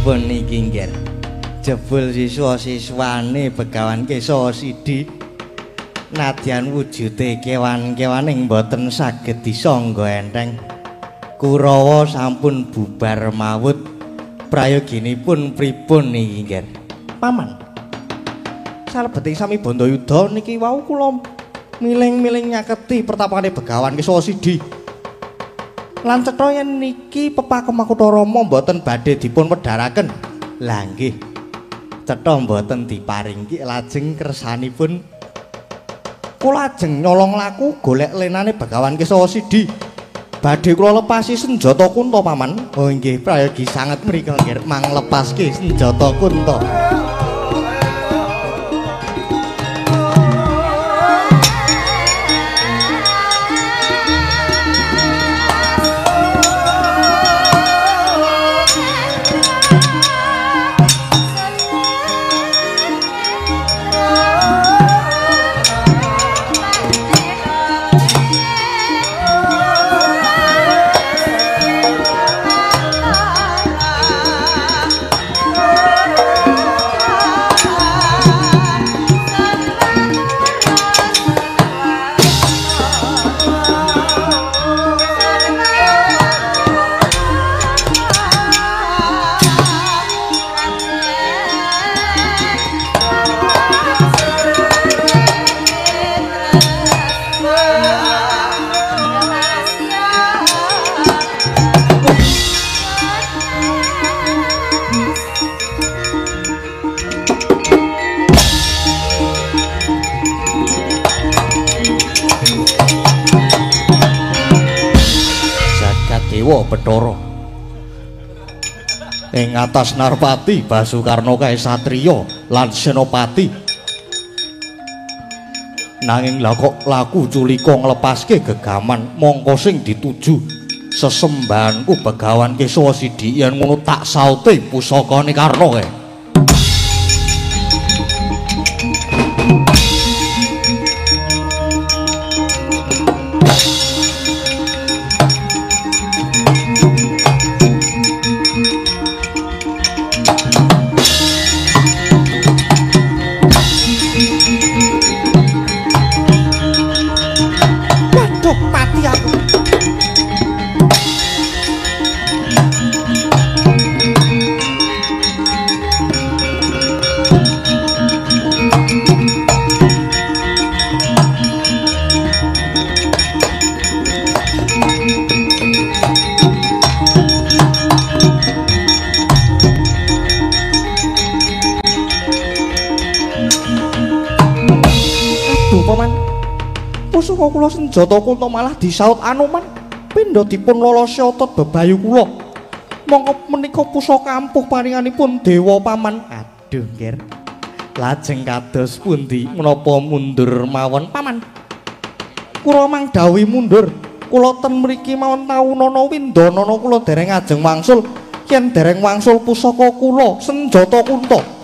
pripun niki nggih? Jebul siswa-siswane Begawan Kesa Sidi nadyan wujude kewan-kewaning boten saged disangga enteng. Kurawa sampun bubar mawut. Prayoginipun pripun niki nggih? Paman. Salebeting sami Bandayuda niki wau kula miling-miling nyaketi pertapane Begawan Kesa Sidi. Lan cetha yen niki pepakem Makutha Rama mboten badhe dipun wedharaken. Lah nggih. Cetha mboten diparingki lajeng kersanipun kula ajeng nyolong laku golek lenane Begawan Kesa Sidi. Badhe kula lepasi senjata Kunta paman. Oh nggih prayogi sanget mriku nggih mang lepaske senjata Kunta. Dewa Bathara ing atas Narpati Basukarna kae satriya lan senopati nanging kok laku culika nglepaske gegaman mongko sing dituju sesembahanku Begawan Kesa Sidi yen ngono tak saute pusakane Karna kae. Pusaka kula senjata Kunta malah disaut Anoman pindha dipun lolosi otot bebayu kula. Mongko menika pusaka ampuh paringanipun dewa paman. Aduh nggih. Lajeng kados pundi menapa mundur mawon paman? Kula mangdawi mundur. Kula ten mriki mawon taunana windanana kula dereng ajeng wangsul. Yen dereng wangsul pusaka kula senjata Kunta.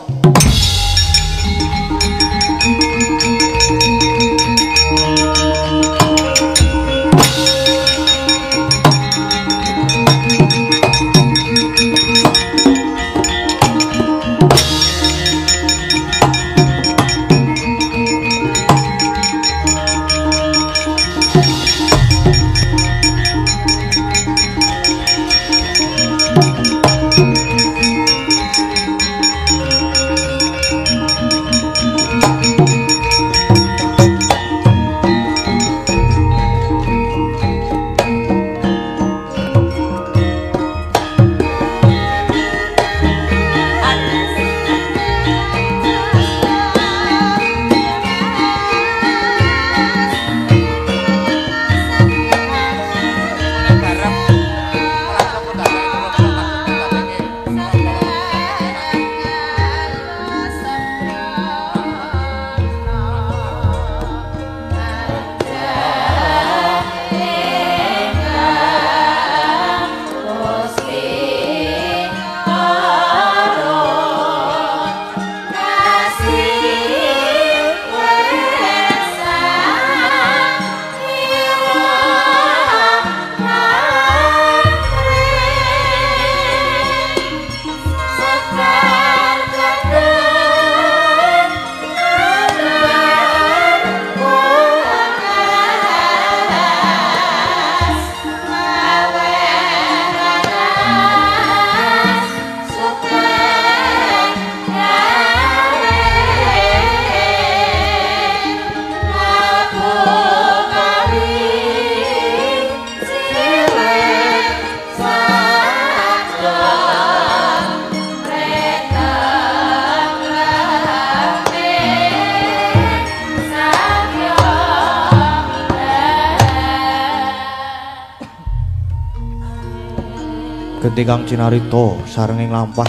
gedhe kang cinarita sarenging lampah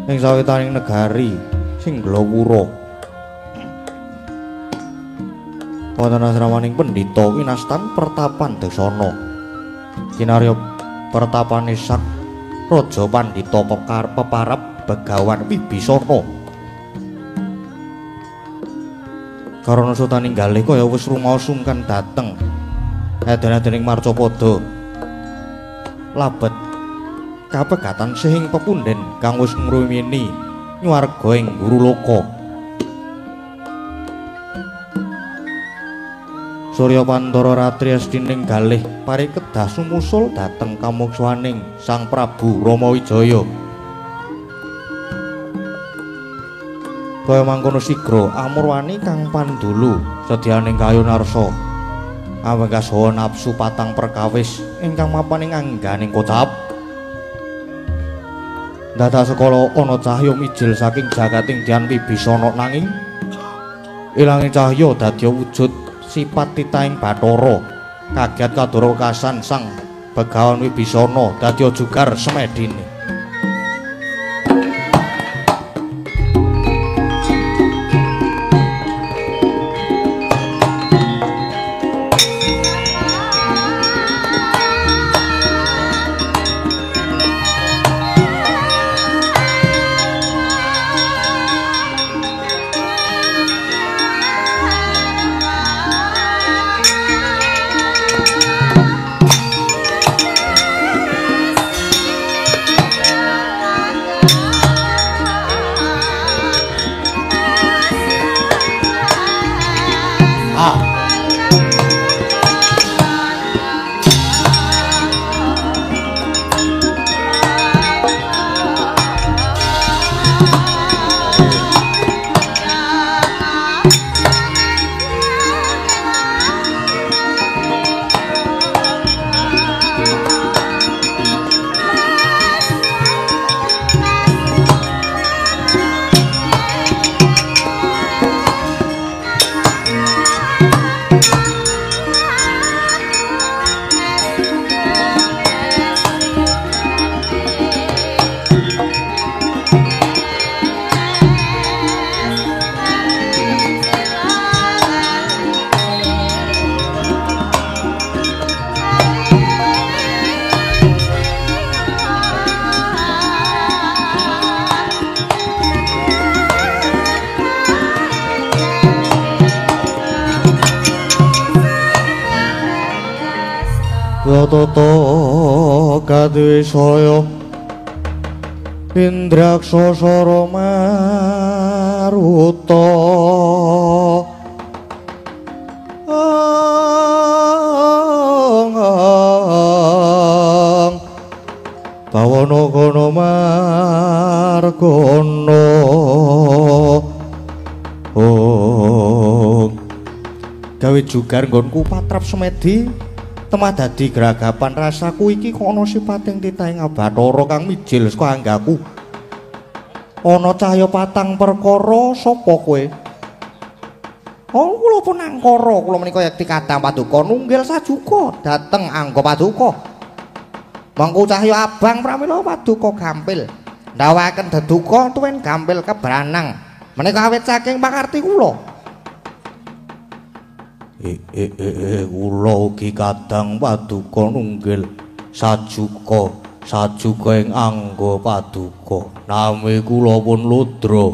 ing sawetaning negari sing glawura wonten asramaning pendhita winastan Pertapan Dasana kinarya pertapane sak raja pandhita peparap Begawan Wibisana karana sotaning galih kaya wis rumasungkan dateng eden-edening Marcapada labet kapegatan sing pepunden kang wis ngruwini nyuwarga ing Guruloka Surya Pandara Ratri Astining galih parikedah sumusul dhateng kamuksaning Sang Prabu Ramawijaya kaya mangkono sigra amurwani kang pandulu sedyaning kayunarsa awegas hawa nafsu patang perkawis ingkang mapan ing angganing kocap dados sekala ana cahya mijil saking jagating Dyan Wibisana nanging ilanging cahya dadi wujud sipat titahing Bathara kaget kadurwekasan Sang Begawan Wibisana dadi jugar semedine Toto kadwisaya Indraksasara Maruta Bawana kono margana gawe jugar nggonku patrap semedi temah dadi geragapan rasaku iki kok ana sipating titahing Bathara kang mijil saka anggaku ana cahya patang perkara sapa kowe kula pun angkara kula menika yekti kadang paduka nunggil sajuka dhateng angga paduka mangko cahya abang pramila paduka gampil ndawaken deduka tuwin gampil kebranang menika awit saking pakarti kula kula ugi kadang paduka nunggil sajuka ing angga paduka nami kula pun Ludra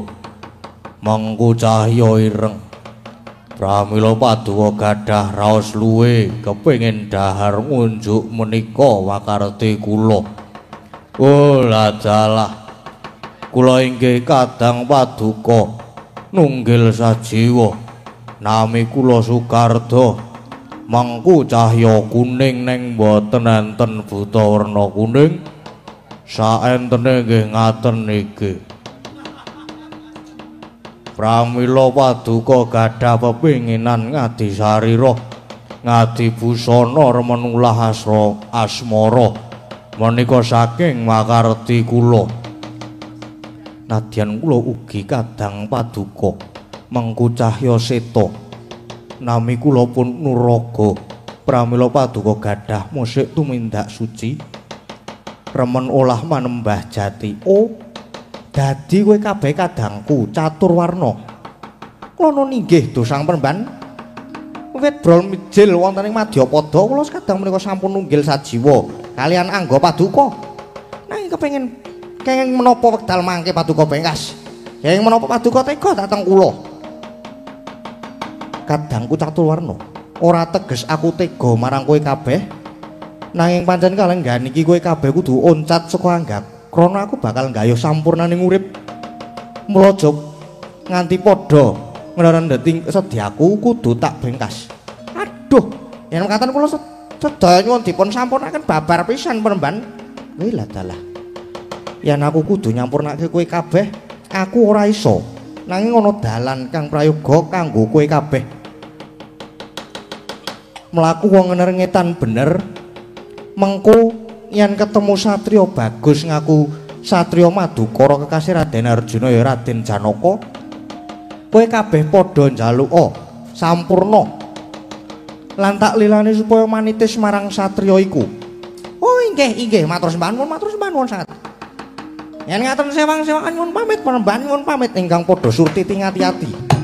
mangku cahya ireng pramila paduka gadah raos luwe kepengin dahar ngunjuk menika wakarti kula dalah kula inggih kadang paduka nunggil sajiwa nami kula Sukarda mangku cahya kuning neng boten enten buta werna kuning saentene nggih ngaten niki pramila paduka gadah pepinginan ngadi sarira ngadi busana remen ulah asmara menika saking makarti kula nadyan kula ugi kadang paduka mengku cahya seta nami kula pun Nuraga pramila paduka gadah musik tumindak suci remen olah manembah jati. Oh, dadi kowe kabeh kadangku Caturwarna. Kula ninggih dosang Penemban. Wit brol mijil wonten ing Madyapada kula kadang menika sampun nunggil sajiwa kalian angga paduka. Nanging kenging menapa wekdal mangke paduka bengkas. Kenging menapa paduka tega dateng kula. Kadangku Caturwarna, ora teges aku tega marang kowe kabeh. Nanging pancen kalenggan iki kowe kabeh kudu oncat saka anggap. Krana aku bakal nggayuh sampurnaning urip. Mula aja nganti padha ngrendheting sedyaku kudu tak bengkas. Aduh, yen mekaten kula sedaya nyuwun dipun sampurnaken babar pisan Penemban. Lha dalah. Yen aku kudu nyampurnake kowe kabeh, aku ora iso. Nanging ana dalan kang prayoga kanggo kowe kabeh. Mlaku wong ngerengetan bener. Mengko yen ketemu satriya bagus ngaku satriya Madukara kekasih Raden Arjuna ya Raden Janaka. Kowe kabeh padha njaluka sampurna. Lan tak lilani supaya manitis marang satriya iku. Oh inggih, matur sembah sanget. Yen ngaten sewang-sewangan nyuwun pamit Penemban nyuwun pamit ingkang padha surti ati-ati.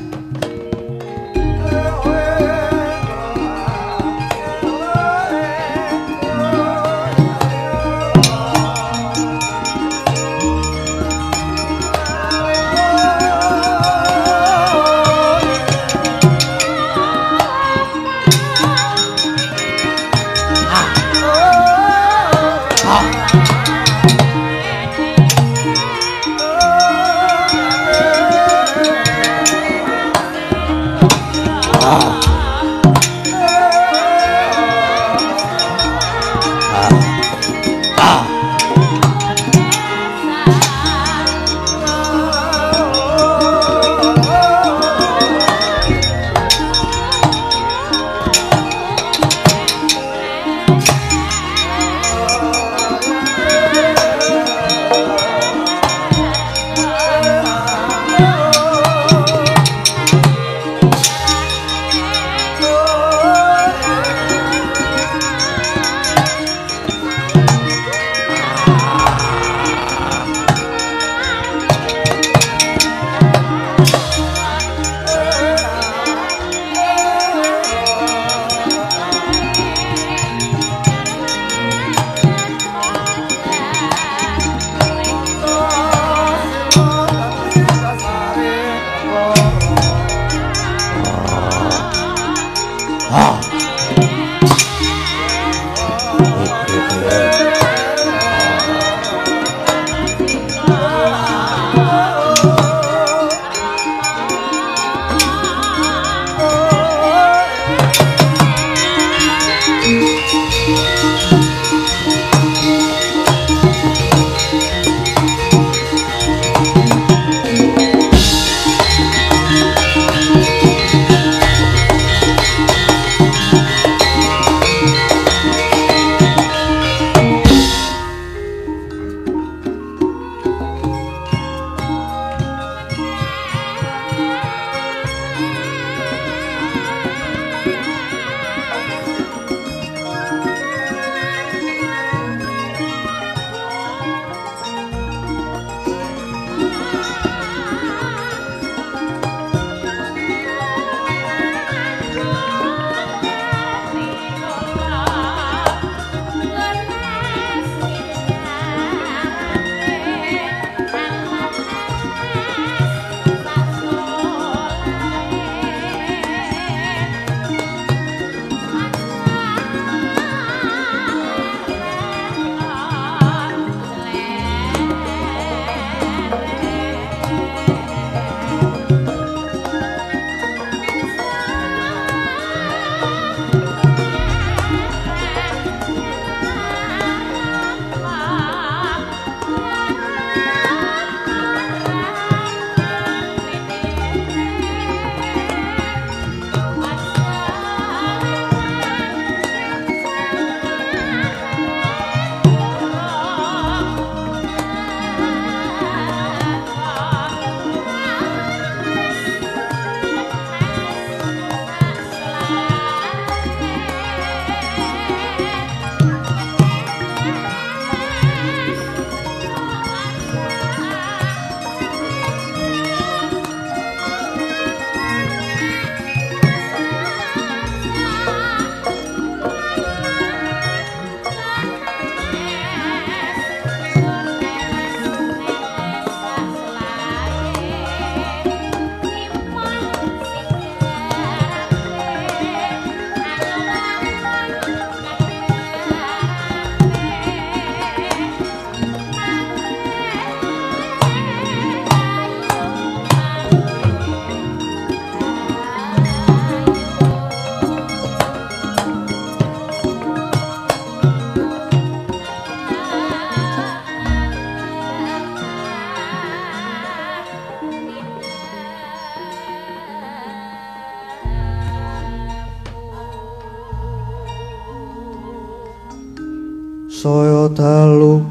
saya dalu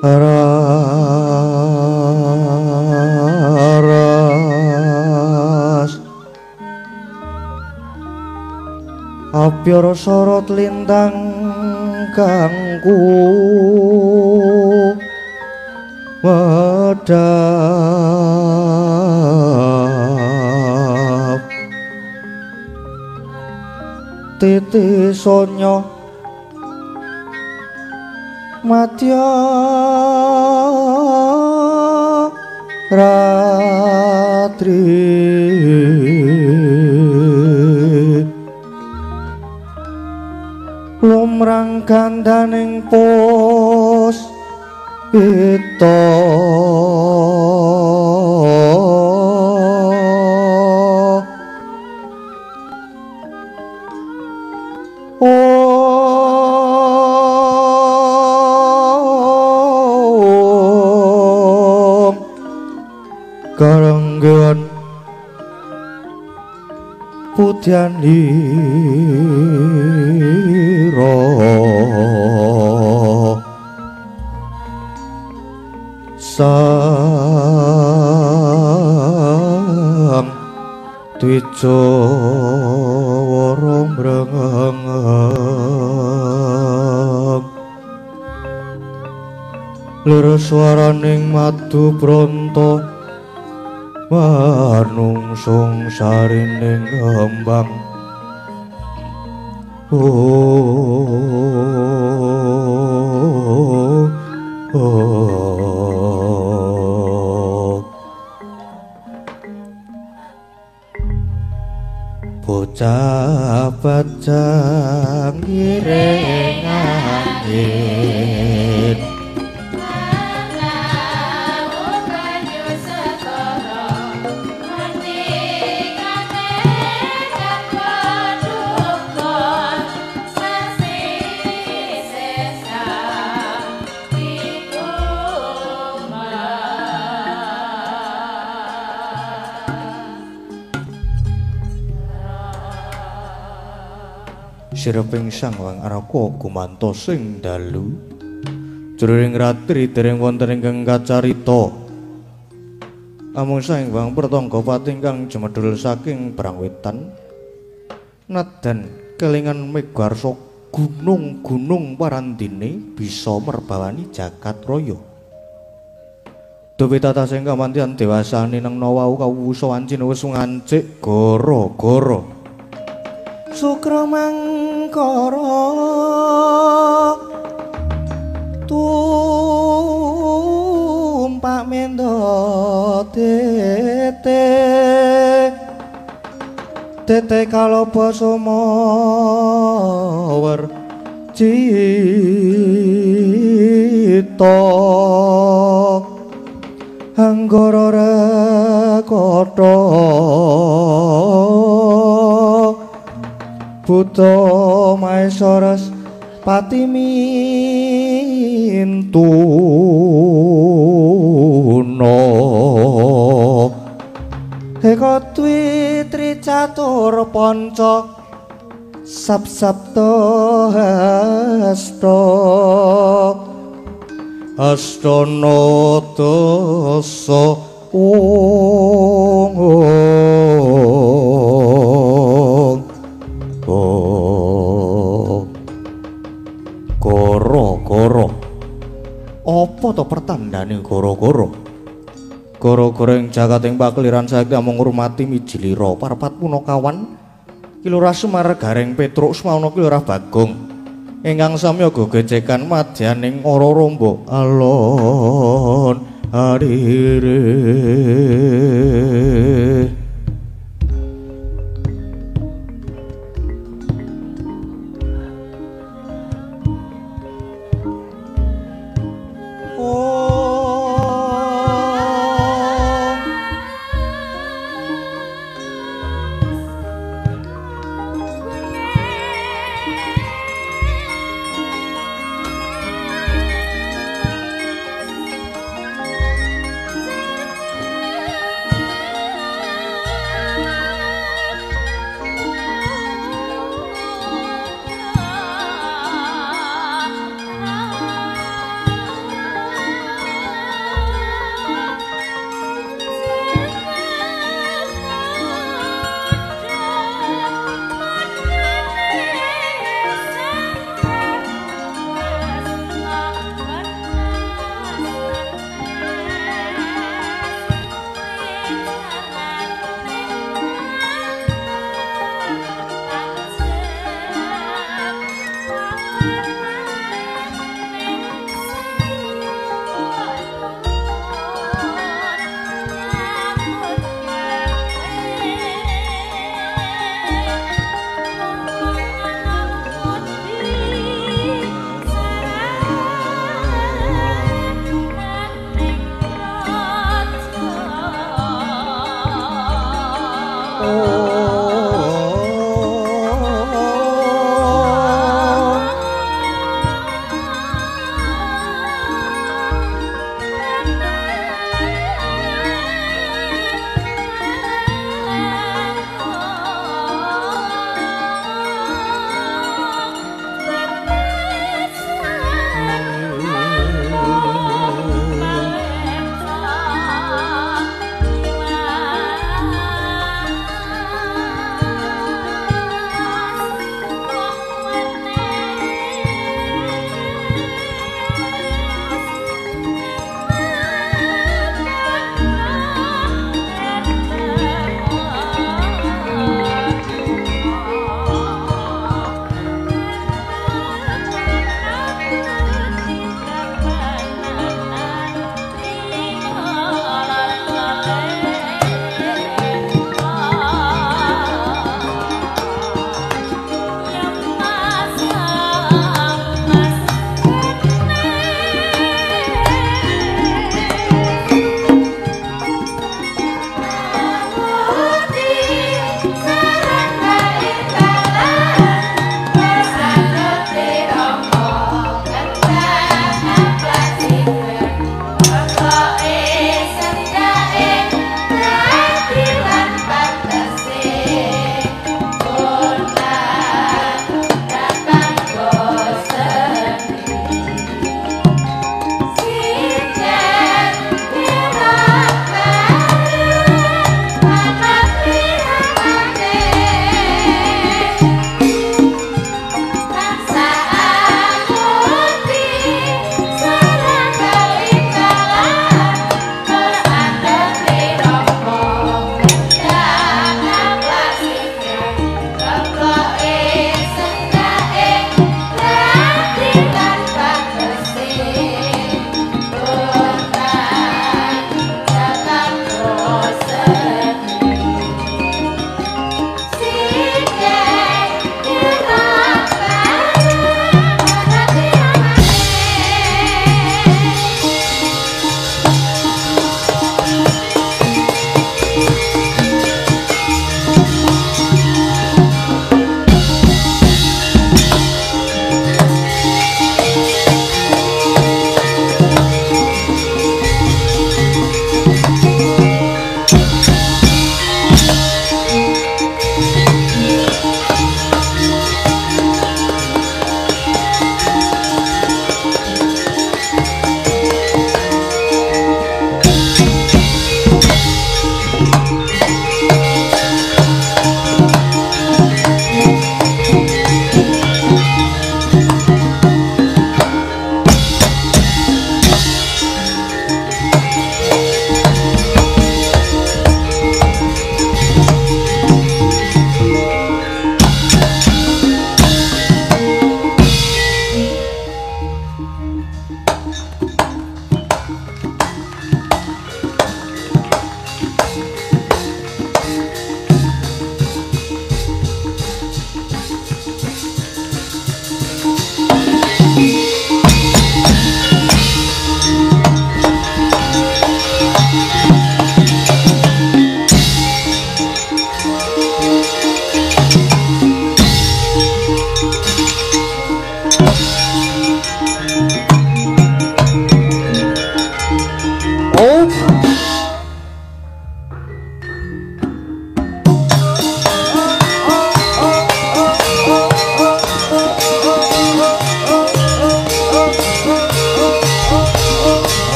ras apyara sorot lintang kangku medhap titi sonya madya ratri lumrang gandaning pos pita karanggan putyanira sang Twijawara mrengeng lir swaraning madu branta manungsung sarining kembang bocah bajang ireng angin sireping sang wang araka gumanto sing dalu jroning ratri dereng wonten ingkang kacarita amung saing wang pertangga pati ingkang jemedhul saking Brangwetan nadan kelingan megarsa gunung-gunung parandene bisa merbawani jagat raya duwe tata sing kamantian dewasane nang wau kawusa wancina wis ngancik gara-gara Sukra mangkara tumpak mendo tete kaloba sumawer cita anggara rekata Buta Maesaras pati mintuna Eka Dwi Tricatur Panca Sab-sabta hasta Astana dasa Goro-goro apa to pertandane goro-goro goro-goro ing jagating pakliran saiki amung ngurmati mijilira parapat punakawan Kilurah Sumargaring Petruk Smawana Kilurah Bagong ingkang samya gegecekan madyaning ora romba alon arire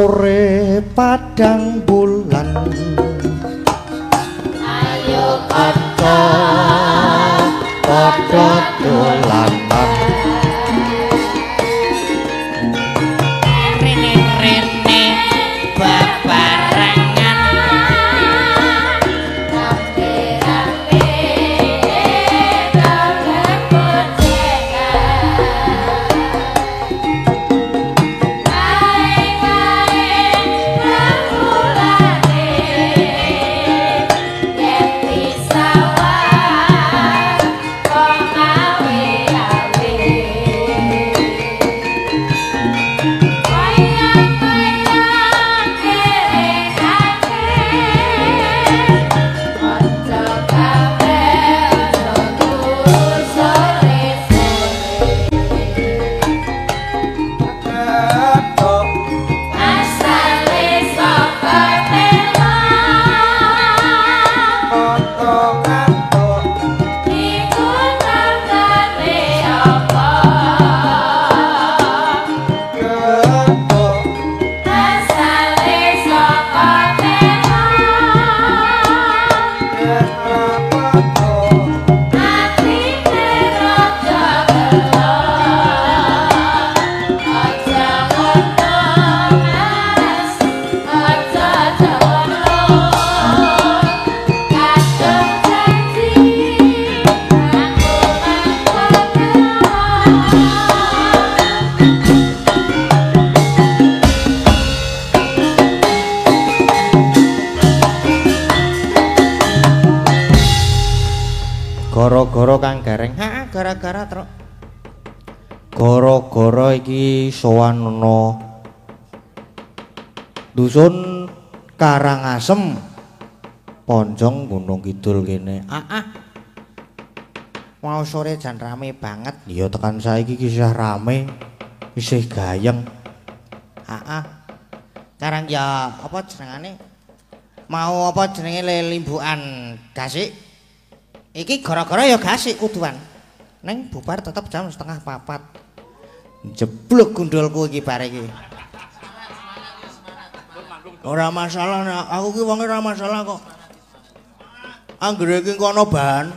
sore padang bulan ayo kaca padha dolan rene-rene bebarengan rampe-rampe dalem bojekan kae-kae ramulane yen disawah kok awe-awe gara-gara kang gareng gara-gara truk gara-gara iki sowan ana dusun Karangasem Ponjong Gunung Kidul kene mau sore jan rame banget ya tekan saiki kisah rame isih gayeng sekarang ya apa jenengane mau apa jenenge limbukan gasik iki gara-gara ya gasik kuduan neng bubar tetep jam 3:30 jeblok gundulku iki bare iki ora masalah aku ki wonge ora masalah kok anggere iki kono bahan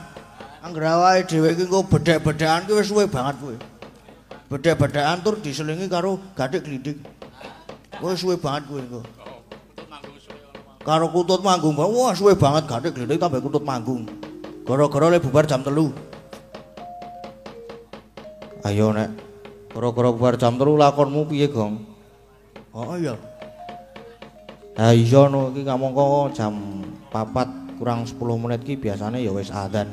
anggere awake dhewe iki engko bedhek-bedhekan ki wis suwe banget kuwi bedhek-bedhekan tur diselingi karo gathik glinding wis suwe banget kuwi engko karo kutut manggung wah suwe banget gathik glinding tambah kutut manggung gara-gara le bubar jam 3 ayo nek gara-gara bubar jam 3 lakonmu piye gong oh iya ha iya no iki kamangka jam 4 kurang 10 menit ki biasane ya wis adzan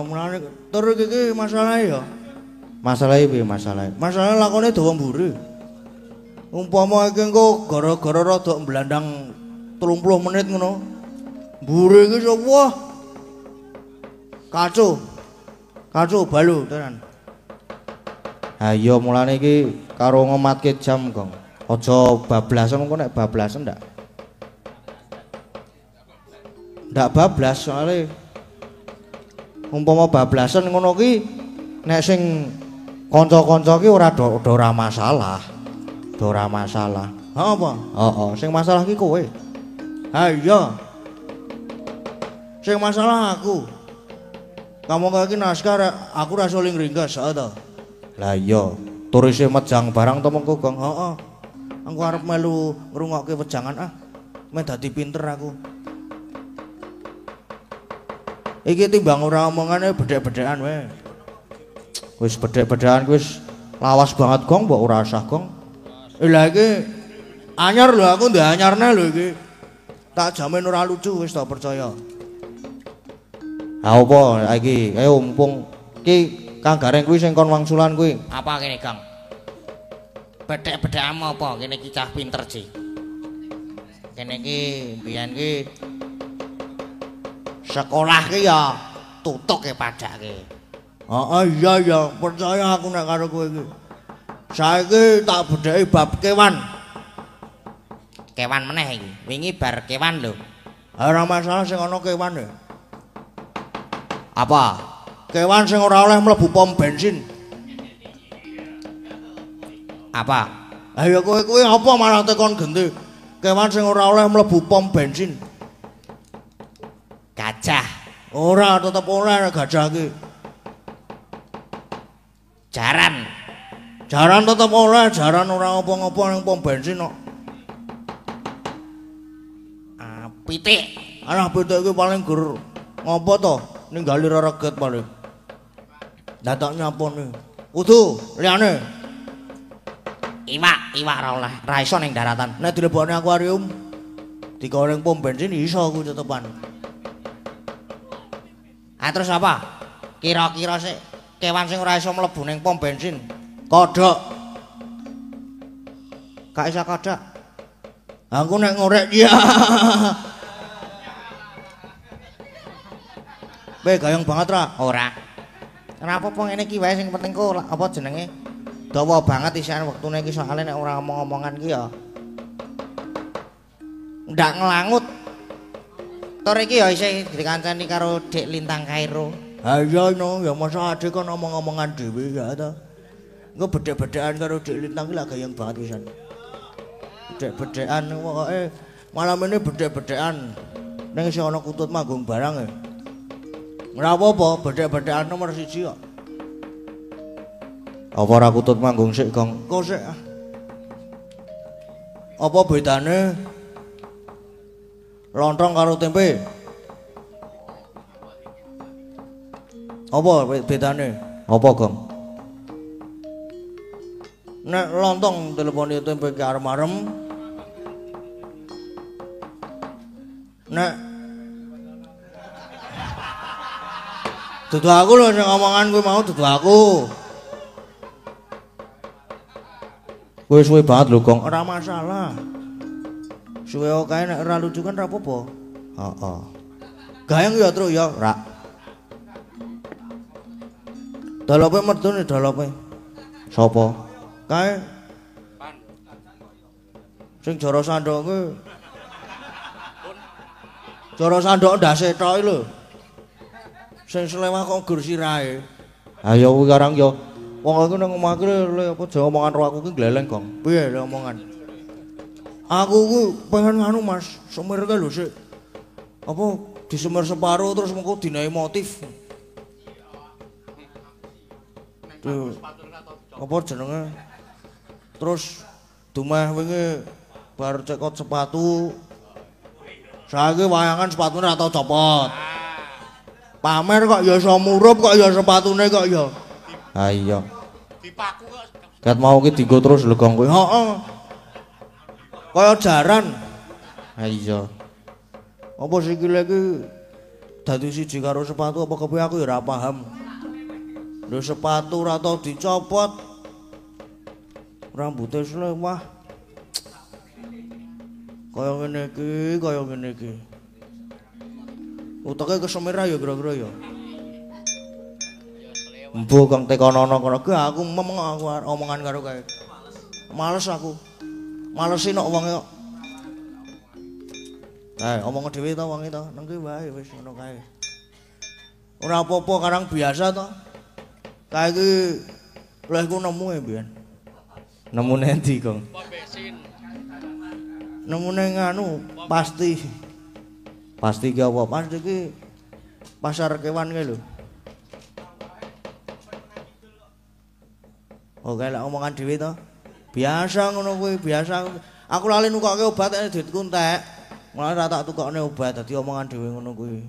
mulane tur iki masalah ya masalahe piye masalahe masalah lakone dawa mburi umpama iki engko gara-gara rada mblandang 30 menit ngono. Mbure iki wah. Kacau. Kacau balu tenan. Ha iya mulane iki karo ngomatke jam, Gong. Aja bablasan engko nek bablasan ndak. Ndak bablas soalé umpama bablasan ngono ki nek sing kanca-kanca ki ora masalah. Ora masalah. Ha apa? Heeh, sing masalah ki kowe. Ha iya. Sing masalah aku. Kamu kaki naskah aku ra soling ringgas ta. Lah iya, turise mejang barang to mengko Gong. Heeh. Aku arep melu ngrungokke wejangan men dadi pinter aku. Iki timbang ora omongane bedhek-bedhekan wae. Wis bedhek-bedhekan wis lawas banget Gong, mbok ora usah Gong. Lah iki anyar lho aku ndak anyarne lho iki. Tak jamin ora lucu wis tak percaya. Ha apa iki? Ayo mumpung iki Kang Gareng kuwi sing kon wangsulan kuwi. Apa kene, Kang? Bedhek-bedhekmu apa? Kene iki cah pinter, Ji. Kene iki mbiyen iki sekolah ki ya tutuk e padake. Heeh iya ya, percaya aku nek karo kowe iki. Saiki tak bedheki bab kewan. Kewan meneh iki. Wingi bar kewan lho. Ora masalah sing ana kewan ya. Apa? Kewan sing ora oleh mlebu pom bensin. Apa? Ayo kowe apa malah tekon genti? Kewan sing ora oleh mlebu pom bensin. Gajah. Ora tetep oleh gajah ki. Jaran. Jaran tetep oleh, jaran ora apa-apa ning pom bensin kok. Pitik. Alah pitik ki paling gur ngopo to? Ninggali rereget paling. Dadak nyapone. Kudu liyane. Iwak ra iso ning daratan. Nek dilebokne akuarium digoreng pom bensin iso ku tetepan. Terus apa? Kira-kira sik kewan sing ora iso mlebu ning pom bensin. Kodhok. Gak iso kodhok. Aku nek ngorek ya. Be gayeng banget ra? Ora. Ora apa-apa ngene iki wae sing penting ku apa jenenge? Dawa banget isian wektune iki soalé nek ora omong-omongan ki ya. Ndak ngelangut. Tor iki ya isih dikancani karo Dik Lintang Kairo. Ha iya no, ya masa adik kon omong-omongan dhewe ya ta. Engko bedhek-bedhekan karo Dik Lintang ki lak gayeng banget pisan. Bedhek-bedhekan pokoke malam ini bedhek-bedhekan. Ning isih ana Kutut manggung barang e. Ora apa-apa, bedhek-bedhekan nomor 1 kok. Apa ora Kutut manggung sik, Gong? Kok sik. Apa bedane lontong karo tempe? Apa bedane? Apa, Gong? Nek lontong teleponi tempe ki arem-arem. Nek dudu aku lho sing omongan kuwi mau dudu aku. Kowe suwe banget lho, Gong. Ora masalah. Suwe kae nek ora lucu kan ora apa-apa. Heeh. Gayeng ya, Truk ya. Ora. Dalope medun dalope. Sopo? Kae sing jara sandok kuwi. Jara sandok ndase tok lho. Sing selewah kok gur sirahe. Ha ya kuwi karang ya. Wong aku nang omah iki le apa jeneng omongan karo aku ki gleleng, Gong. Piye lho omongan? Aku ku pengen nganu Mas, semir ke lho sik. Apa disemir separo terus mengko dinae motif. Tuh. Apa jenenge? Terus dumeh wingi bar cekot sepatu. Saiki wayangan sepatune ora tau copot. Pamer kok ya iso murup kok ya sepatune kok ya. Ha iya. Dipaku kok. Kat mau ki dienggo terus lho, Gong kowe. Heeh. Kaya jaran. Ha iya. Apa sikile iki dadi siji karo sepatu apa kepiye aku ya ora paham. Lho sepatu ora tau dicopot. Rambute selewah. Kaya ngene iki. Uteke kesemir ya kira-kira ya. Embuh Gong tekono-ono kono. Aku memeng aku omongan karo kae. Males aku. Malesi nok wonge kok. Omong dhewe to wonge to. Nang ki wae wis ngono kae. Ora apa-apa karang biasa to. Kae iki lehku nemu e mbiyen. Nemune endi, Gong? Nemune nganu pasti. Pasti ki apa? Pasti ki pasar kewan ki lho. Oke lah omongan dhewe to. Biasa ngono kuwi, biasa. Aku lali nukokke obat nek duitku entek. Mulane ra tak tukokne obat dadi omongan dhewe ngono kuwi.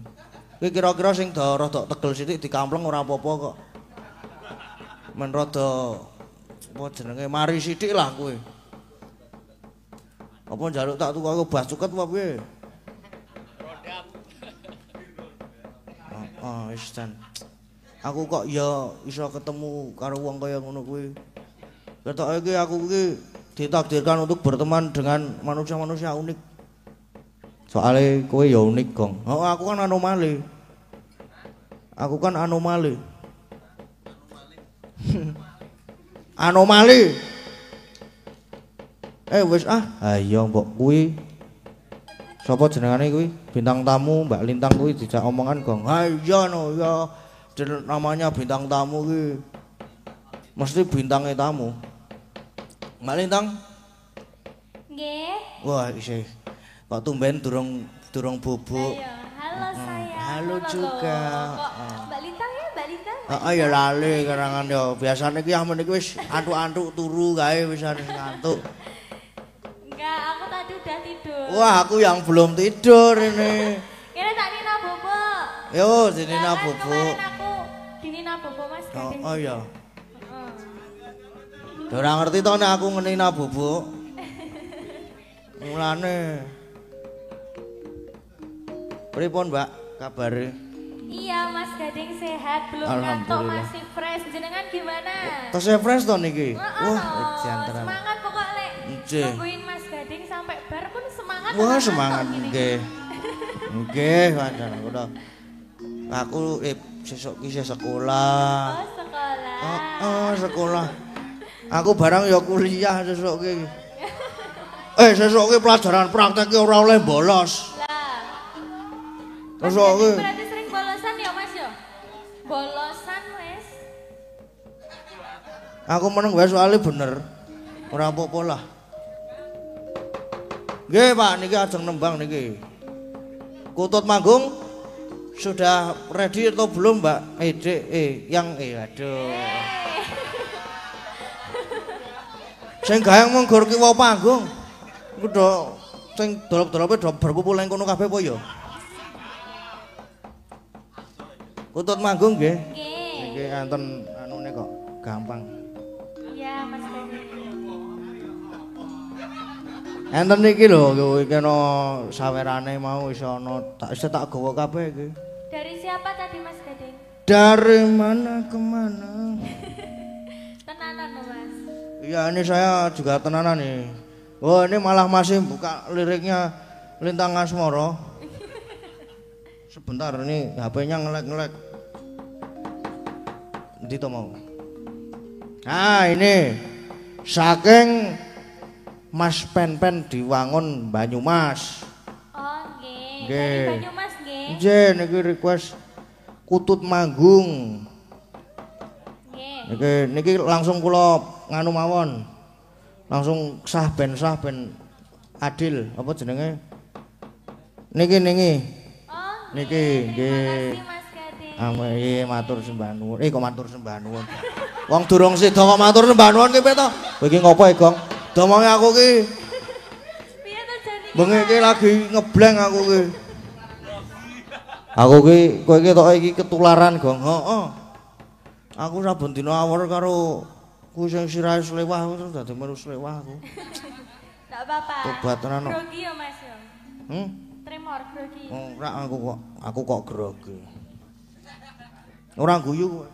Kuwi kira-kira sing rada tegel sithik dikampleng ora apa-apa kok. Men rada apa jenenge mari sithik lah kuwi. Apa njaluk tak tukokke obat cuket apa piye? Rodam. Wis ten. Aku kok ya iso ketemu karo wong kaya ngono kuwi. Ketoke iki aku iki ditakdirkan untuk berteman dengan manusia-manusia unik. Soale kowe ya unik, Gong. Oh, aku kan anomali. Anomali. Wis ah. Ha iya, mbok kuwi. Sapa jenengane kuwi? Bintang tamu Mbak Lintang kuwi dijak omongan, Gong. Ha iya no ya. Namanya bintang tamu ki mesti bintangnya tamu. Mbak Lintang. Nggih. Wah, isih kok tumben durung bubuk. Ayo, halo sayang. Halo juga. Kok Mbak Lintang ya, Mbak Lintang. Heeh ya lali karangan ya. Biasane iki amen iki wis antuk-antuk turu kae wis ngantuk. Enggak, aku tadi udah tidur. Wah, aku yang belum tidur ini. Kira tak Nina Bobo. Yo, Nina Lah kan Bobo. Kemarin aku di Nina Bobo Mas Gading. Oh iya. Heeh. Ora ngerti to nek aku ngenina bubuk. Mulane. Pripun, Mbak? Kabare? Iya, Mas Gading sehat, belum ngantuk, Alhamdulillah. masih fresh. Jenengan gimana? Tasih fresh to niki. Wah, jantenan. semangat pokoknya. Nggih. Nungguin Mas Gading sampai bar pun semangat. Wah, tenan semangat ngantuk gini. nggih. Nggih, pancen aku to. Aku sesuk ki isih sekolah. Oh, sekolah. Sekolah. Aku barang ya kuliah sesuk ki. Sesuk ki pelajaran praktek ki ora oleh bolos. Lah. Mas Sesuk ki. Gading berarti sering bolosan ya, Mas ya? Bolosan, wes. Aku meneng wae soalnya bener. Ora apa-apa lah. Nggih, Pak, niki ajeng nembang niki. Kutut manggung sudah ready atau belum, Mbak? Aduh. Sing gawe menggur kiwa panggung. Iku do sing dolop-dolope do berkumpul ning kono kabeh apa ya? Kutut manggung nggih. Nggih. Niki enten anune kok gampang. Iya, Mas Gading. Enten iki lho, iki ana sawerane mau iso ana tak gawa kabeh iki. Dari siapa tadi Mas Gading? Dari mana ke mana? Tenanan loh, Mas. Iya, ini saya juga tenanan nih. Oh, ini malah masih buka liriknya Lintang Asmoro. Sebentar, ini HP-nya ngelek-ngelek. Nanti to mau. Nah, ini saking Mas Pen-pen diwangun Banyumas. Oh, nggih. Nggih. Dari Banyumas nggih. Nggih, niki request Kutut Manggung. Nggih. Niki langsung kula nganu mawon. Langsung sah ben adil apa jenenge? Niki. Oh, Niki, nggih. terima kasih Mas Gading. Iya, matur sembah nuwun. Kok matur sembah nuwun. Wong durung sida kok matur sembah nuwun ki piye to? Kowe iki ngopo, Gong? Domonge aku ki Piye to jane? bengi iki lagi ngebleng aku ki. Aku ki kowe iki tok iki ketularan, Gong. Heeh. Aku saben dina awor karo kuwi sing sirahe slewah terus dadi melu slewah aku. Enggak apa-apa. Tobat tenan. Grogi ya, Mas ya. Tremor grogi. Ora aku kok grogi. Ora guyu kowe.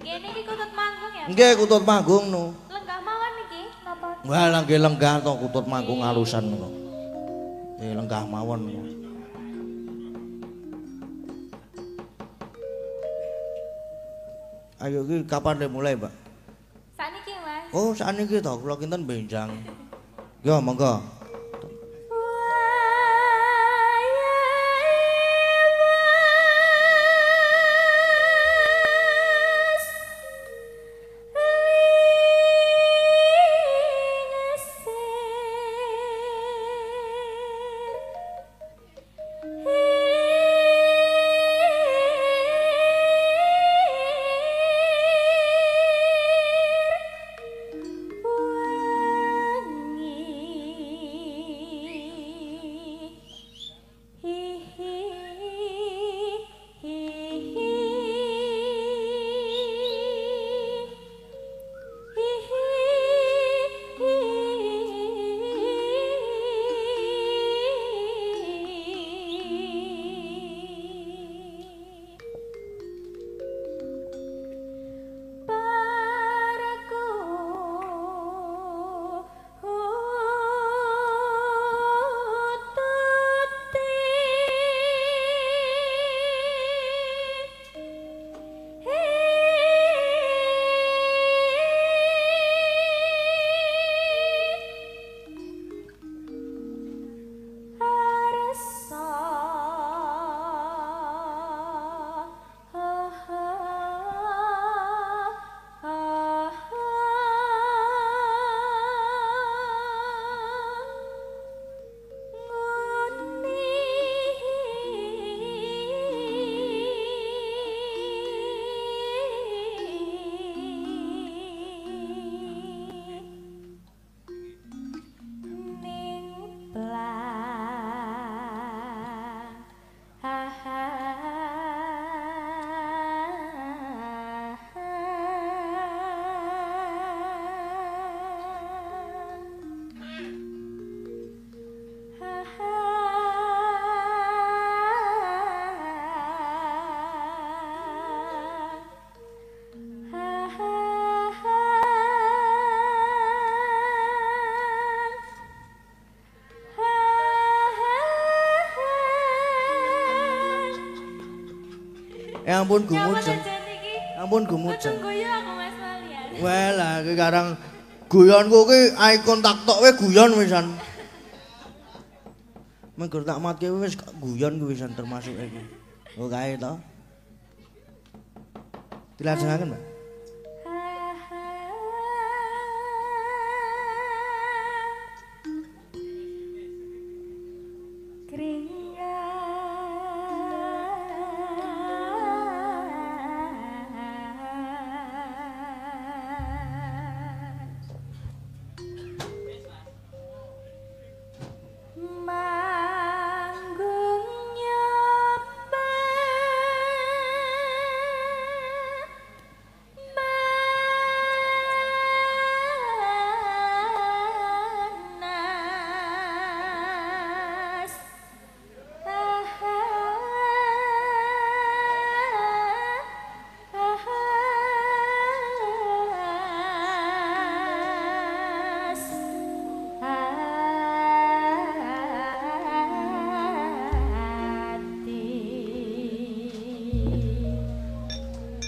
Nggih niki kutut manggung ya. Nggih, kutut manggung no. Lenggah mawon niki napa? Wah, nggih lenggah to kutut manggung alusan ngono. Lenggah mawon. Ayo iki kapan mulai, Mbak? Saniki, Mas. Oh, sakniki to, kula kinten benjang. Yo, monggo. Ya ampun Nyapa gumujeng. jajan iki? Ampun gumujeng. Kudu guyu aku Mas Malian. Wah lah iki karang guyonku ki eye contact tok we guyon wisan. Menggur tak matke wis guyon kuwi wisan termasuk iki. Oh kae to. Dilajengaken, Mbak.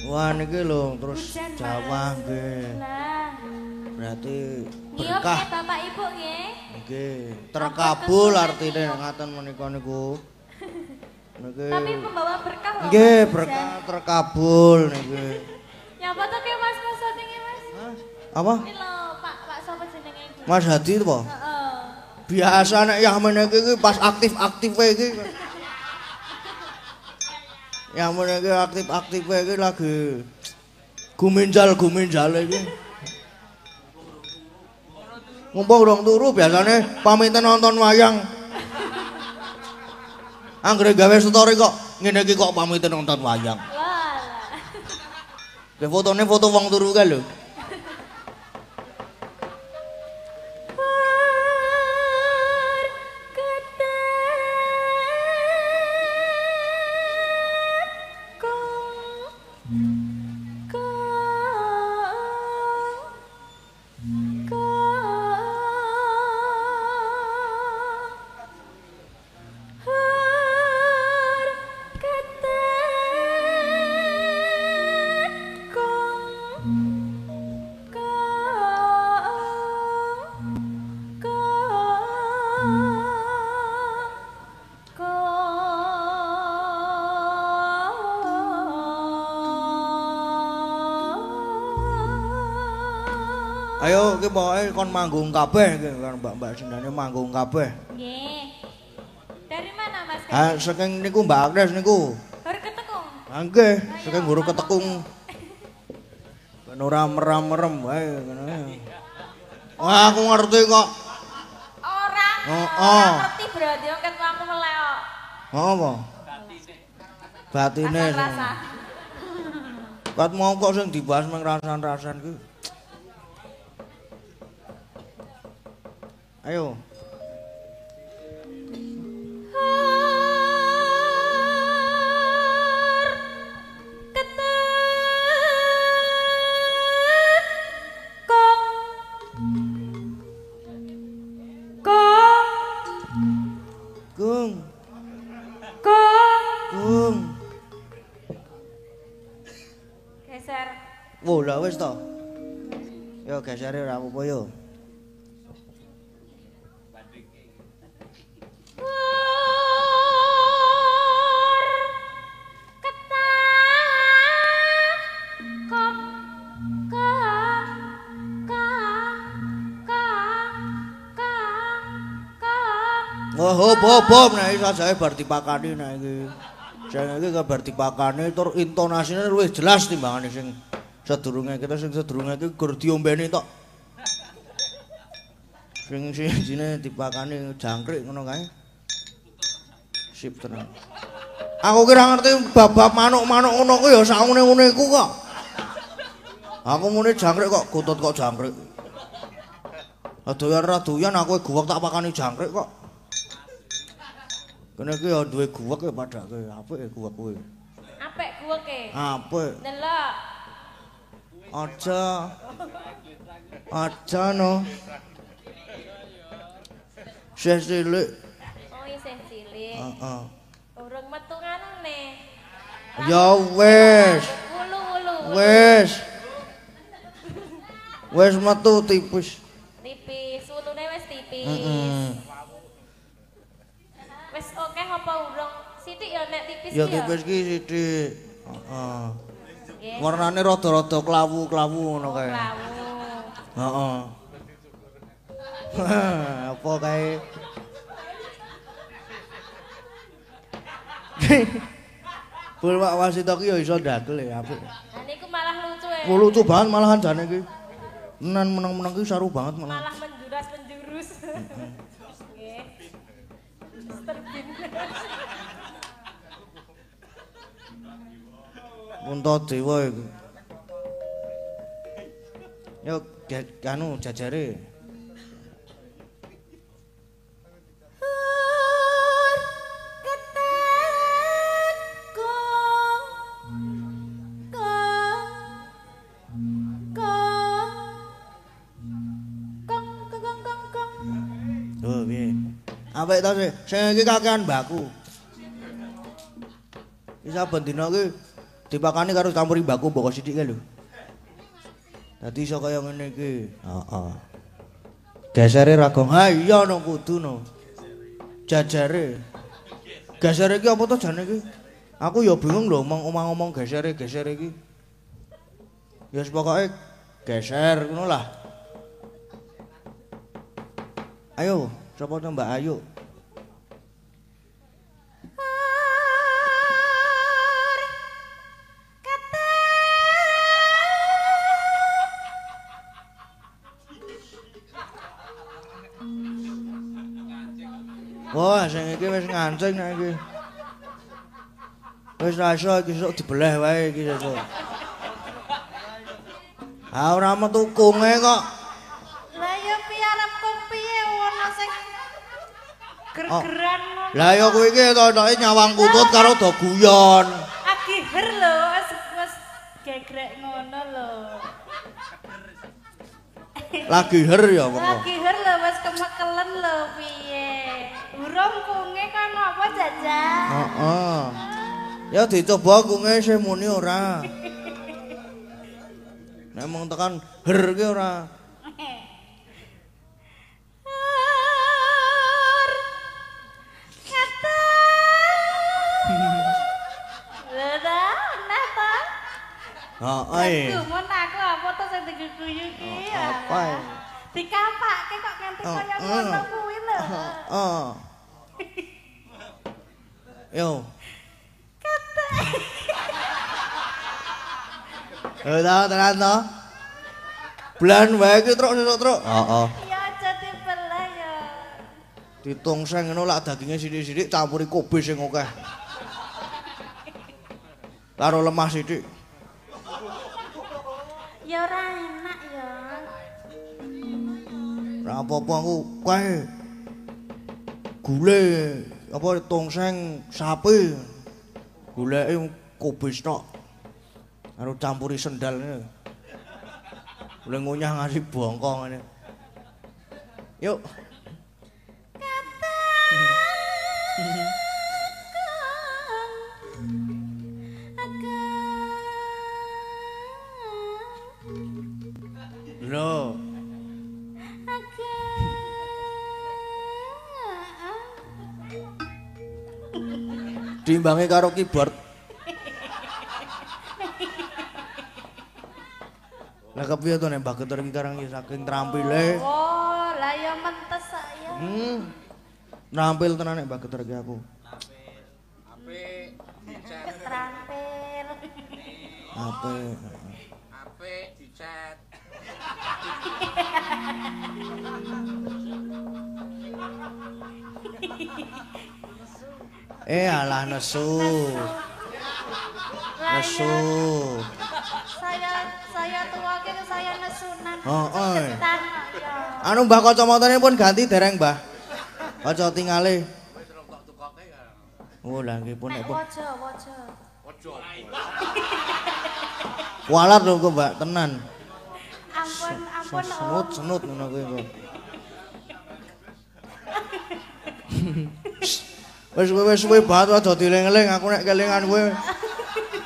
Wah niki lho terus Jawa nggih. Berarti Nggih, berkah. Bapak Ibu nggih. Nggih, terkabul artine ngaten menika niku. Niki. Tapi membawa berkah loh. Nggih, Mas berkah Hujan. terkabul niki. Nyapa to ke Mas Mas ini Mas? Apa? Ini lho, Pak sapa jenenge iki? Mas Hadi itu apa? Heeh. Biasa nek ya meniki iki pas aktif-aktife iki. Ya meniki aktif-aktife iki lagi guminjal iki. Mumpung urung turu biasane pamitan nonton wayang. Anggere gawe story kok ngene iki kok pamitan nonton wayang. Walah. Lah fotone foto wong turu kae lho. Ayo ki pokoke kon manggung kabeh ki kan Mbak-mbak sendane manggung kabeh. Nggih. Dari mana Mas? Ha saking niku Mbak Agnes niku. Baru ketekung. Ha nggih, saking guru ketekung. Ben ora meram-merem wae ngene. Wah aku ngerti kok. Ora. Oh, Ora oh. ngerti berarti wong ketemu aku melek kok. Apa? Batine. Rasa. Kat mau kok sing dibahas meng rasan-rasan ki. Ayo. Gung. Gung. Geser. Wo lah wis to. Yo gesere ora apa-apa yo. Oh, hop nek iso jae bar dipakani nek iki. Sing iki kabar dipakani tur intonasine luwih jelas timbangane sing sedurunge kita sing sedurunge iki gur diombeni tok. Sing sijine dipakani jangkrik ngono kae. Sip tenan. Aku kira ngerti bab-bab manuk-manuk ngono ku ya sakune-ngune iku kok. Aku muni jangkrik kok gutut kok jangkrik. Doyan ra doyan aku guwek tak pakani jangkrik kok. Kene iki ya duwe guwek ya padake, apik guwek kuwi. Apik guweke. Apik. Delok. Aja no. Sesilik. Oh isih cilik. Heeh. Urung metu nganune. Ya wis. Wulu. Wis metu tipis. Tipis, wulune wis tipis. Heeh. Wis akeh apa urung? Sithik ya nek tipis Ya ki tipis ki sithik. Heeh. Nggih. Warnane rada-rada klawu-klawu ngono kae. Klawu. Heeh. Apa kae? Bul Pak Wasito ki ya iso ndagel ya apik. Lah niku malah lucu ya. Lucu banget malahan jane ki. Tenan meneng-meneng ki seru banget malah. Malah menjurus. Nggih. Mr. Bean. Punta Dewa iku. Yo anu jajare. Oh piye? Apik ta sih, sing iki kakean mbaku. Iki saben dina iki dipakani karo campuri mbaku mboko sithik kae lho. Dadi iso kaya ngene iki. Heeh. Gesere ragong. Ha iya no kudu no. Jajare. Gesere iki apa to jane iki? Aku ya bingung lho ngomong gesere iki. Ya wis pokoke geser ngono lah. Ayo, sapa to Mbak Ayu? Wah, sing iki wis ngancing nek iki. Wis ra iso iki sok dibeleh wae iki sesuk. Ah ora metu kunge kok. Lah ya piye arepku piye ana sing ger-geran ngono. Lah ya kowe iki tontoke nyawang kutut karo do guyon. Agiher lho, wis gegrek ngono lho. Lagi her ya wong. Agiher lho wis kemekelen lho piye. Burung kunge kan apa jajan? Heeh. Ya dicoba kunge sing muni ora. Nek mung tekan her ki ora. Heeh. Gumun aku apa to sing diguyu iki? Apa? Dikapake kok nganti kaya ngono kuwi lho. Heeh. Yo. Tenan to. Blan wae ki truk sesuk truk. Heeh. Ya aja dibelah ya. Ditongseng ngono lak daginge sithik-sithik campuri kobe sing akeh. Karo lemah sithik. Ya ora enak ya. Ora apa-apa aku kae. Gule apa tongseng sapi. Goleke kobe stok. Karo campuri sendal ngene. Boleh ngunyah ngasih bongkong ngene. Yuk. Lho. Diimbangi karo keyboard. Lah kepiye to nek Mbak Geter iki karang saking trampile. Oh, lah ya mentes saya. Trampil tenan nek Mbak Geter iki aku. Apik. Terampil. Apik. Apik dicet. Alah nesu. Nesu. Saya tua gitu saya nesunan. Heeh. Cepetan ya. Anu Mbah kacamatane pun ganti dereng, Mbah. Kaca tingale. Oh, lah nggih pun nek pun. Wojo. Kualat lho kok, Mbak, tenan. Ampun. Senut ngono kuwi kok. Wis banget aja dieling-eling aku nek kelingan kowe.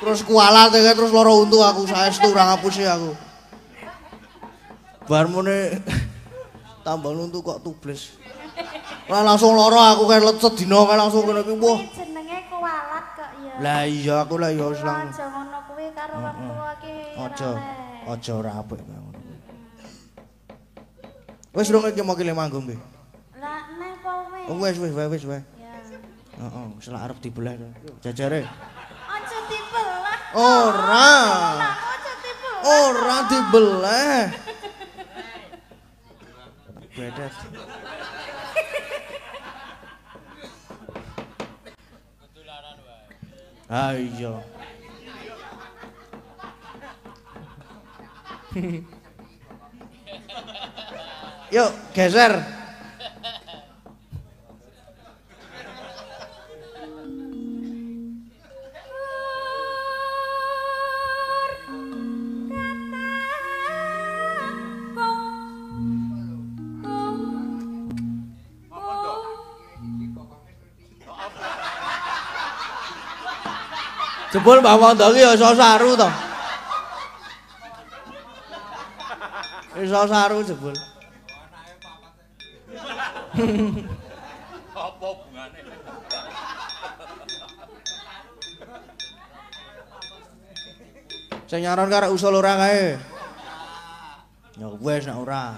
Terus kualat terus lara untu aku saestu ora ngapusi aku. Bar mune tambah untu kok tubles. Lah langsung lara aku kae lecet dina kae langsung kene iki wah. Jenenge kualat kok ya. Lah iya aku lah ya wis lang. Aja ngono kuwi karo wong tuwa ki. Aja ora apik ngono. Wis rong iki mau kile manggung nggih. Lah neh apa wis? Oh wis. Ya. Heeh, wis lak arep dibelah to. Jajare. Aja dibelah. Ora. Aja dibelah. Ora dibelah. Bedet. Ah iya. Yuk, geser. Jebul Mbah Wanda ki ya iso saru to. Iso saru jebul. Apa hubungane? Sing nyaron karek usul ora kae. Ya wis nek ora.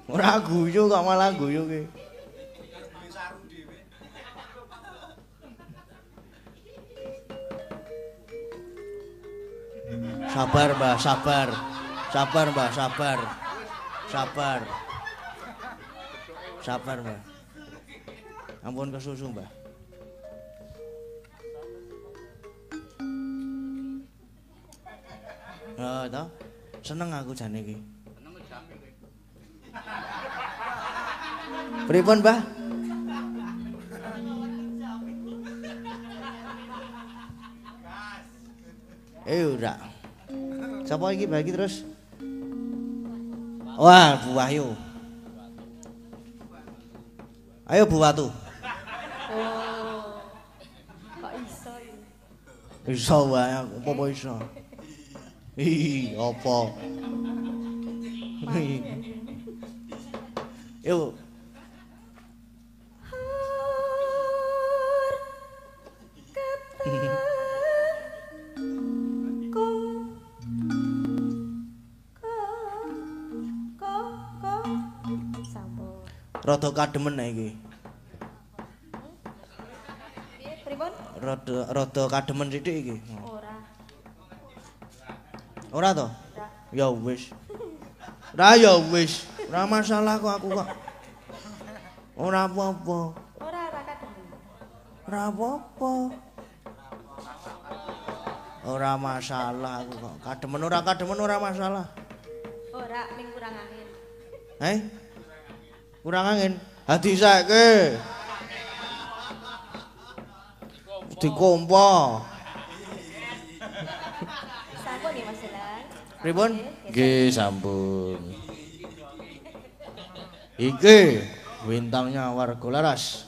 Ora guyu kok malah guyu ki. Sabar Mbah, sabar. Sabar Mbah, sabar. Sabar. Sabar Mbah. Ampun kesusu Mbah. Oh, toh. Seneng aku jane iki. Pripun, Mbah? Ora. Sapa iki bagi terus? Wah, Bu Wahyu. Ayo Bu Watu. Oh. Kok iso iki? Iso wae apa iso. Ih, apa? Yo. Rada kademen iki. Piye pripun? Rada kademen sithik iki. Ora. Ora to? Ya wis. Ora ya wis. Ora masalah kok aku kok. Ora apa-apa. Ora kademen. Ora apa-apa. Ora masalah aku kok. Kademen ora masalah. Ora ning kurang angin. Kurang angin. Hadi saiki. Dikompo. Sampun ya Mas Elang. Pripun? Nggih, sampun. Iki bintangnya warga laras.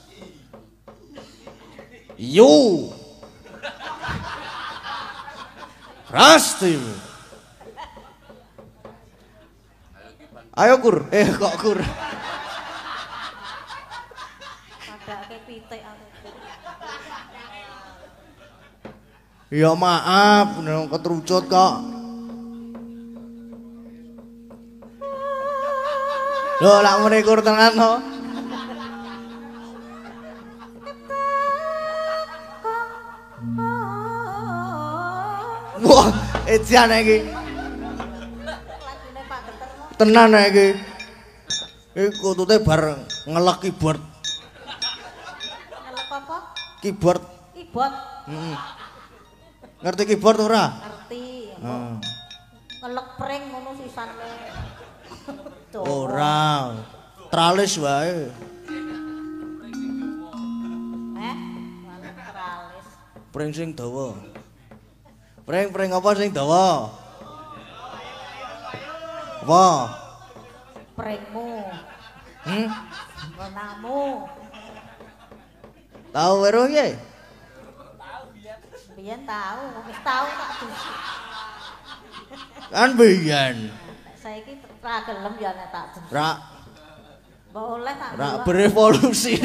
Yo. Rasti. Ayo Kur, kok Kur. Padake pitik aku. Ya maaf, nang ketrucut kok. Lho, lak mrene Kur tenan to. Wah, edan iki. Lagune Pak Geter. Tenan iki. Iki kutute bar ngelek keyboard. Ngelek apa? Keyboard. Keyboard. Heeh. Ngerti keyboard ora? Ngerti. Heeh. Ngelek pring ngono sisane. Ora. Tralis wae. Ngelek teralis. Pring sing dawa. Pring apa sing dawa? Apa? Pringmu. Gonamu. Tahu weruh ye? Biyen tahu, wis tahu tak dusi. Kan biyen. Saiki ra gelem ya nek tak dusi. Ra Mbok oleh tak. ra berevolusi.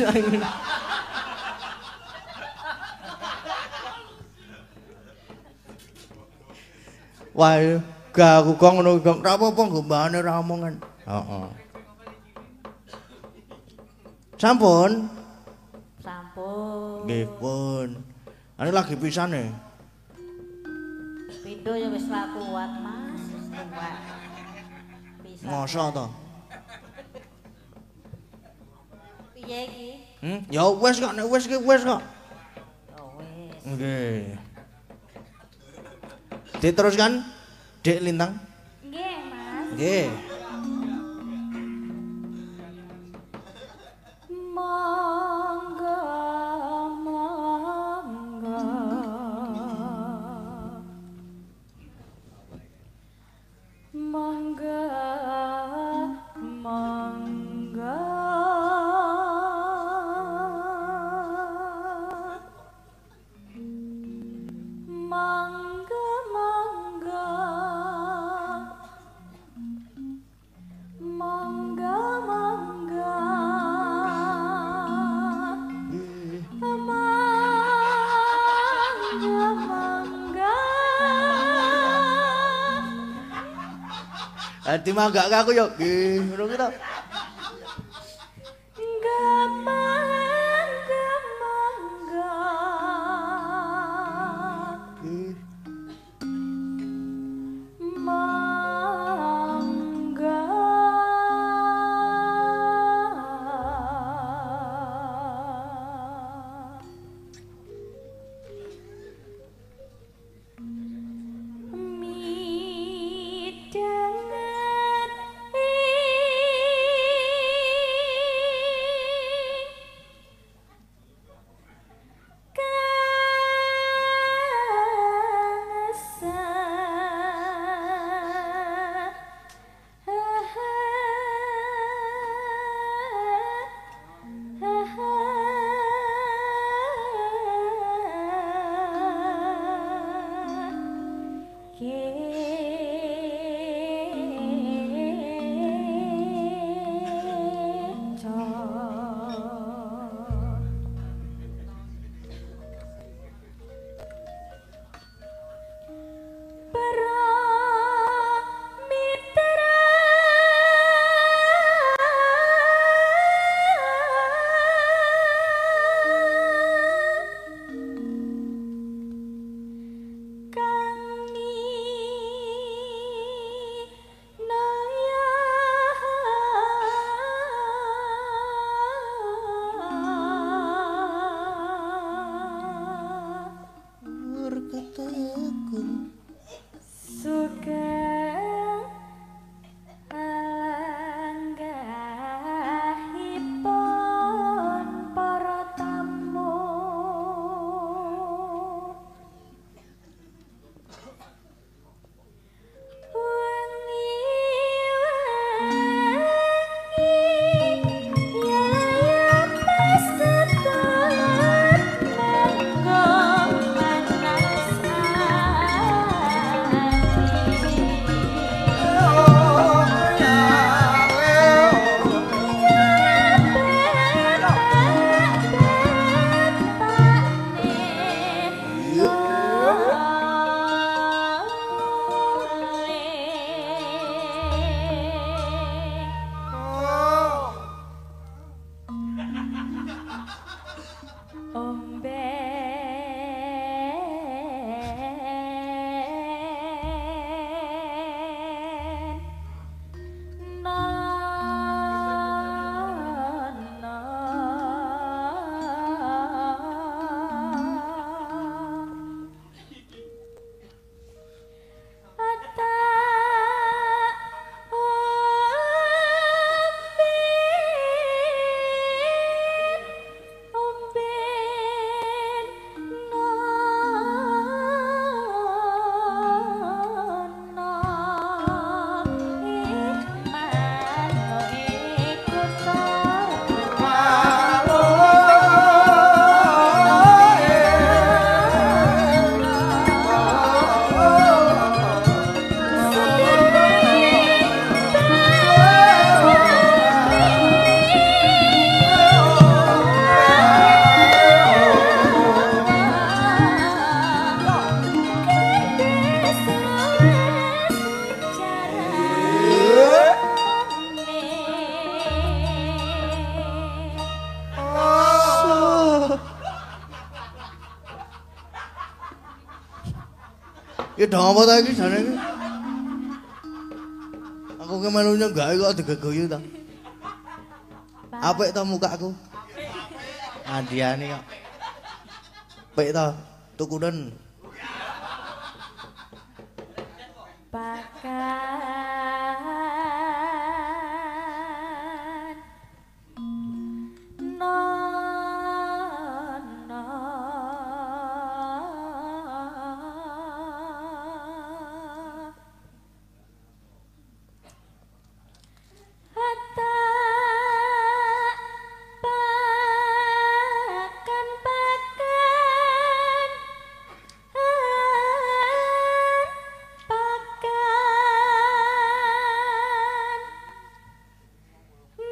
Wah, gak aku kok ngono kok ra apa-apa gombane ra omongan. Heeh. Sampun? Sampun. Nggih, pun. Ane lagi pisane. Pindho ya wis ra kuat, Mas. Wis tuwa. Pisan. Mosok to? Piye iki? Ya wis kok, nek wis ki wis kok. Oh wis. Nggih. Diteruskan, Dik Lintang. Nggih, Mas. Nggih. Monggo monggo monggo monggo monggo monggo monggo monggo Ati manggak aku yo. Nggih, ngono ki to. Ki dong apa ta iki jane iki? Aku ki melu nyenggak kok digeguyu ta. Apik ta mukaku? Andiane kok. Apik ta tukunen. Pakan nono hatta pakan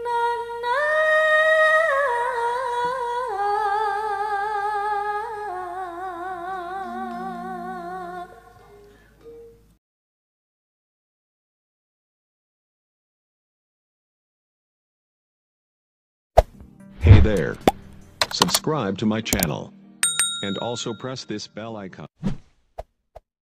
nono Hey there. Subscribe to my channel. And also press this bell icon.